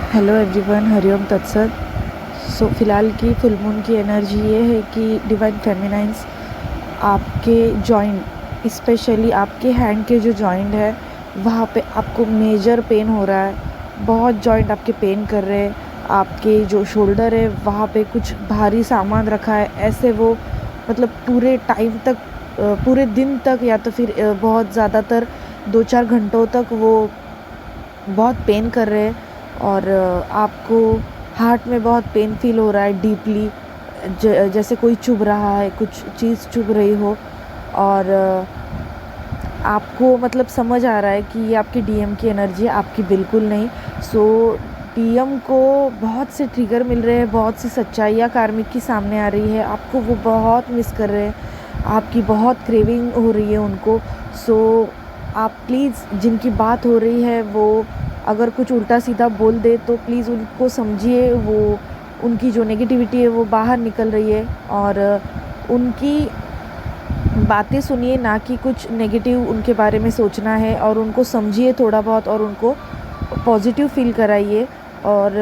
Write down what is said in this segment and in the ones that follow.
Hello everyone, Hariom तत्सत। फ़िलहाल की फुल मून की एनर्जी ये है कि डिवाइन फेमिनाइंस आपके जॉइंट, स्पेशली आपके हैंड के जो जॉइंट है वहाँ पे आपको मेजर पेन हो रहा है। बहुत जॉइंट आपके पेन कर रहे हैं। आपके जो शोल्डर है वहाँ पे कुछ भारी सामान रखा है, ऐसे वो मतलब पूरे टाइम तक, पूरे दिन तक या तो फिर बहुत ज़्यादातर 2-4 घंटों तक वो बहुत पेन कर रहे हैं। और आपको हार्ट में बहुत पेन फील हो रहा है डीपली, जैसे कोई चुभ रहा है, कुछ चीज़ चुभ रही हो। और आपको मतलब समझ आ रहा है कि ये आपकी डीएम की एनर्जी है, आपकी बिल्कुल नहीं। सो डीएम को बहुत से ट्रिगर मिल रहे हैं, बहुत सी सच्चाइयाँ कार्मिक की सामने आ रही है। आपको वो बहुत मिस कर रहे हैं, आपकी बहुत क्रेविंग हो रही है उनको। सो आप प्लीज़, जिनकी बात हो रही है वो अगर कुछ उल्टा सीधा बोल दे तो प्लीज़ उनको समझिए। वो उनकी जो नेगेटिविटी है वो बाहर निकल रही है, और उनकी बातें सुनिए, ना कि कुछ नेगेटिव उनके बारे में सोचना है। और उनको समझिए थोड़ा बहुत, और उनको पॉजिटिव फील कराइए। और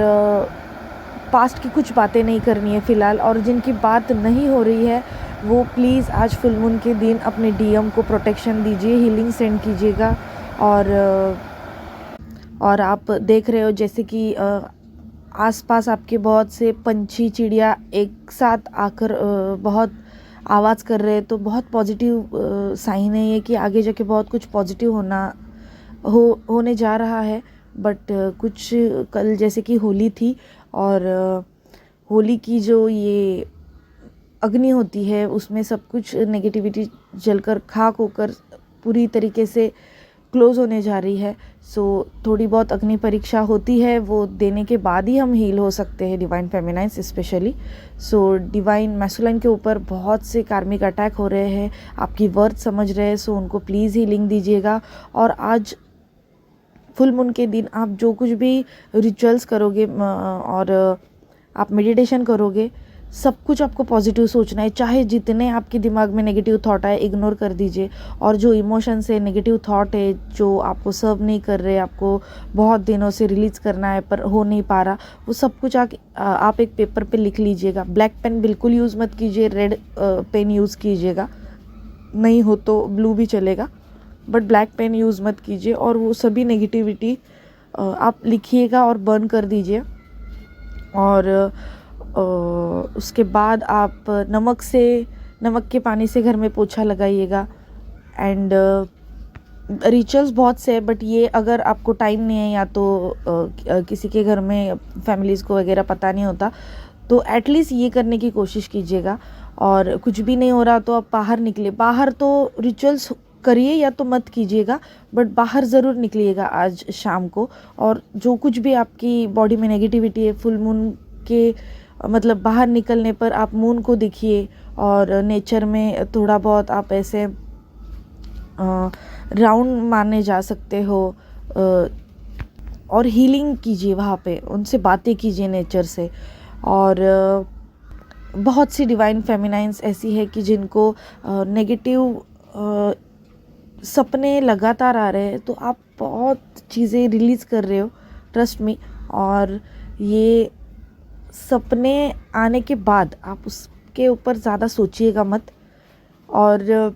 पास्ट की कुछ बातें नहीं करनी है फ़िलहाल। और जिनकी बात नहीं हो रही है वो प्लीज़ आज फुल मून के दिन अपने डीएम को प्रोटेक्शन दीजिए, हीलिंग सेंड कीजिएगा। और आप देख रहे हो जैसे कि आसपास आपके बहुत से पंछी चिड़िया एक साथ आकर बहुत आवाज़ कर रहे हैं, तो बहुत पॉजिटिव साइन है ये कि आगे जाके बहुत कुछ पॉजिटिव होने जा रहा है। बट कुछ कल जैसे कि होली थी, और होली की जो ये अग्नि होती है उसमें सब कुछ नेगेटिविटी जलकर खाक होकर पूरी तरीके से क्लोज़ होने जा रही है। सो थोड़ी बहुत अग्नि परीक्षा होती है, वो देने के बाद ही हम हील हो सकते हैं, divine feminines specially. So divine masculine के ऊपर बहुत से कार्मिक अटैक हो रहे हैं, आपकी वर्थ समझ रहे हैं। सो उनको प्लीज़ हीलिंग दीजिएगा। और आज फुल मून के दिन आप जो कुछ भी रिचुअल्स करोगे और आप मेडिटेशन करोगे, सब कुछ आपको पॉजिटिव सोचना है। चाहे जितने आपके दिमाग में नेगेटिव थॉट आए, इग्नोर कर दीजिए। और जो इमोशंस है, नेगेटिव थॉट है जो आपको सर्व नहीं कर रहे, आपको बहुत दिनों से रिलीज़ करना है पर हो नहीं पा रहा, वो सब कुछ आप एक पेपर पे लिख लीजिएगा। ब्लैक पेन बिल्कुल यूज़ मत कीजिए, रेड पेन यूज़ कीजिएगा, नहीं हो तो ब्लू भी चलेगा, बट ब्लैक पेन यूज़ मत कीजिए। और वो सभी नेगेटिविटी आप लिखिएगा और बर्न कर दीजिए। और उसके बाद आप नमक के पानी से घर में पोछा लगाइएगा। एंड रिचुअल्स बहुत से है, बट ये अगर आपको टाइम नहीं है या तो किसी के घर में फैमिलीज़ को वगैरह पता नहीं होता, तो एटलीस्ट ये करने की कोशिश कीजिएगा। और कुछ भी नहीं हो रहा तो आप बाहर निकले, बाहर तो रिचुअल्स करिए या तो मत कीजिएगा, बट बाहर ज़रूर निकलिएगा आज शाम को। और जो कुछ भी आपकी बॉडी में नेगेटिविटी है, फुल मून के मतलब बाहर निकलने पर आप मून को देखिए, और नेचर में थोड़ा बहुत आप ऐसे राउंड मारने जा सकते हो, और हीलिंग कीजिए वहाँ पे, उनसे बातें कीजिए नेचर से। और बहुत सी डिवाइन फेमिनाइंस ऐसी है कि जिनको नेगेटिव सपने लगातार आ रहे हैं, तो आप बहुत चीज़ें रिलीज़ कर रहे हो, ट्रस्ट मी। और ये सपने आने के बाद आप उसके ऊपर ज़्यादा सोचिएगा मत, और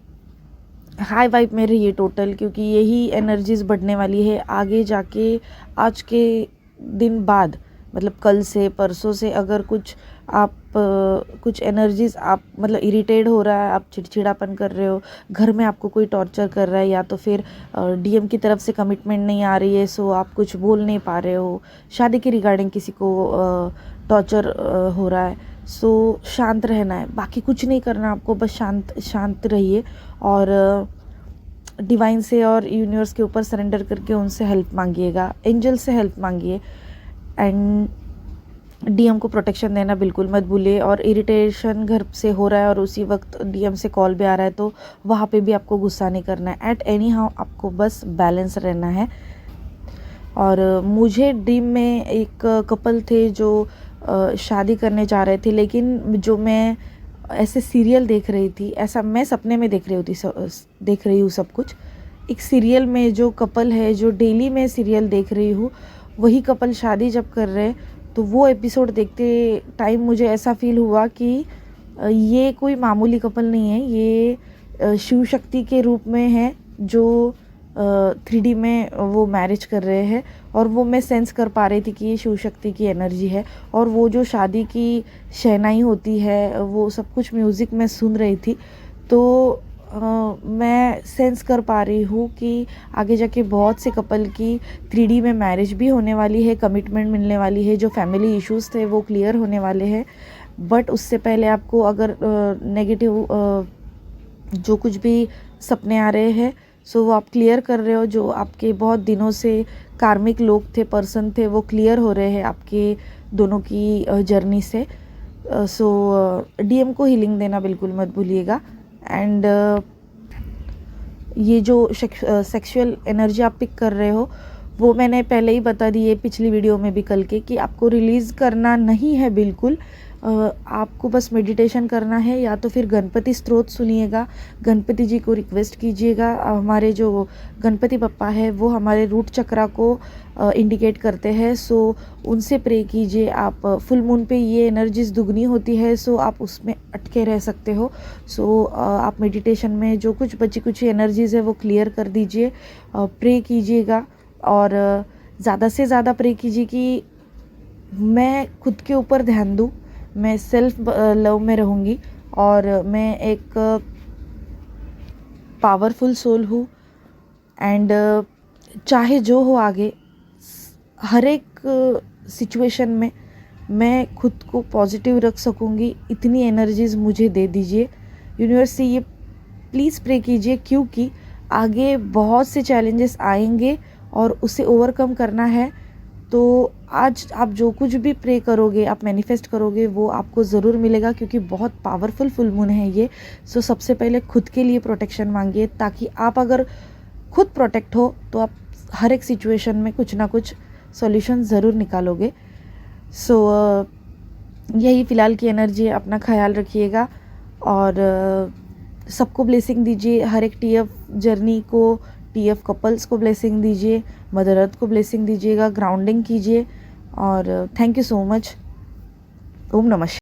हाई वाइब में रहिए टोटल, क्योंकि यही एनर्जीज़ बढ़ने वाली है आगे जाके। आज के दिन बाद, मतलब कल से परसों से, अगर कुछ एनर्जीज़ आप मतलब इरिटेट हो रहा है, आप चिड़चिड़ापन कर रहे हो, घर में आपको कोई टॉर्चर कर रहा है, या तो फिर डीएम की तरफ से कमिटमेंट नहीं आ रही है, सो आप कुछ बोल नहीं पा रहे हो, शादी के रिगार्डिंग किसी को टॉर्चर हो रहा है, सो शांत रहना है, बाकी कुछ नहीं करना आपको, बस शांत रहिए। और डिवाइन से और यूनिवर्स के ऊपर सरेंडर करके उनसे हेल्प मांगिएगा, एंजल से हेल्प मांगिए। एंड डीएम को प्रोटेक्शन देना बिल्कुल मत भूलिए। और इरिटेशन घर से हो रहा है और उसी वक्त डीएम से कॉल भी आ रहा है, तो वहाँ पे भी आपको गुस्सा नहीं करना है। एट एनी हाउ आपको बस बैलेंस रहना है। और मुझे ड्रीम में एक कपल थे जो शादी करने जा रहे थे, लेकिन जो मैं ऐसे सीरियल देख रही थी, ऐसा मैं सपने में देख रही हूँ सब कुछ। एक सीरियल में जो कपल है, जो डेली मैं सीरियल देख रही हूँ, वही कपल शादी जब कर रहे हैं तो वो एपिसोड देखते टाइम मुझे ऐसा फील हुआ कि ये कोई मामूली कपल नहीं है, ये शिव शक्ति के रूप में है जो 3D में वो मैरिज कर रहे हैं। और वो मैं सेंस कर पा रही थी कि ये शिव शक्ति की एनर्जी है। और वो जो शादी की शहनाई होती है वो सब कुछ म्यूज़िक में सुन रही थी, तो मैं सेंस कर पा रही हूँ कि आगे जाके बहुत से कपल की 3D में मैरिज भी होने वाली है, कमिटमेंट मिलने वाली है, जो फैमिली इश्यूज़ थे वो क्लियर होने वाले हैं। बट उससे पहले आपको अगर नेगेटिव जो कुछ भी सपने आ रहे हैं सो वो आप क्लियर कर रहे हो। जो आपके बहुत दिनों से कार्मिक लोग थे, पर्सन थे, वो क्लियर हो रहे हैं आपके दोनों की जर्नी से। सो DM को हीलिंग देना बिल्कुल मत भूलिएगा। एंड ये जो सेक्सुअल एनर्जी आप पिक कर रहे हो वो मैंने पहले ही बता दी है पिछली वीडियो में भी कल के, कि आपको रिलीज़ करना नहीं है बिल्कुल। आपको बस मेडिटेशन करना है, या तो फिर गणपति स्तोत्र सुनिएगा, गणपति जी को रिक्वेस्ट कीजिएगा। हमारे जो गणपति बप्पा है वो हमारे रूट चक्रा को इंडिकेट करते हैं, सो उनसे प्रे कीजिए आप। फुल मून पे ये एनर्जीज दुगनी होती है, सो आप उसमें अटके रह सकते हो। सो आप मेडिटेशन में जो कुछ बची कुछ एनर्जीज़ है वो क्लियर कर दीजिए, प्रे कीजिएगा। और ज़्यादा से ज़्यादा प्रे कीजिए कि मैं खुद के ऊपर ध्यान दूँ, मैं सेल्फ लव में रहूँगी और मैं एक पावरफुल सोल हूँ। एंड चाहे जो हो आगे, हर एक सिचुएशन में मैं खुद को पॉजिटिव रख सकूँगी, इतनी एनर्जीज़ मुझे दे दीजिए। यूनिवर्स से ये प्लीज़ प्रे कीजिए, क्योंकि आगे बहुत से चैलेंजेस आएंगे और उसे ओवरकम करना है। तो आज आप जो कुछ भी प्रे करोगे, आप मैनिफेस्ट करोगे, वो आपको ज़रूर मिलेगा, क्योंकि बहुत पावरफुल फुल मून है ये। सो सबसे पहले खुद के लिए प्रोटेक्शन मांगिए, ताकि आप अगर खुद प्रोटेक्ट हो तो आप हर एक सिचुएशन में कुछ ना कुछ सॉल्यूशन ज़रूर निकालोगे। सो यही फ़िलहाल की एनर्जी है, अपना ख्याल रखिएगा और सबको ब्लेसिंग दीजिए। हर एक TF जर्नी को, TF कपल्स को ब्लेसिंग दीजिए, मदर अर्थ को ब्लेसिंग दीजिएगा, ग्राउंडिंग कीजिए। और थैंक यू सो मच। ओम नमः शिवाय।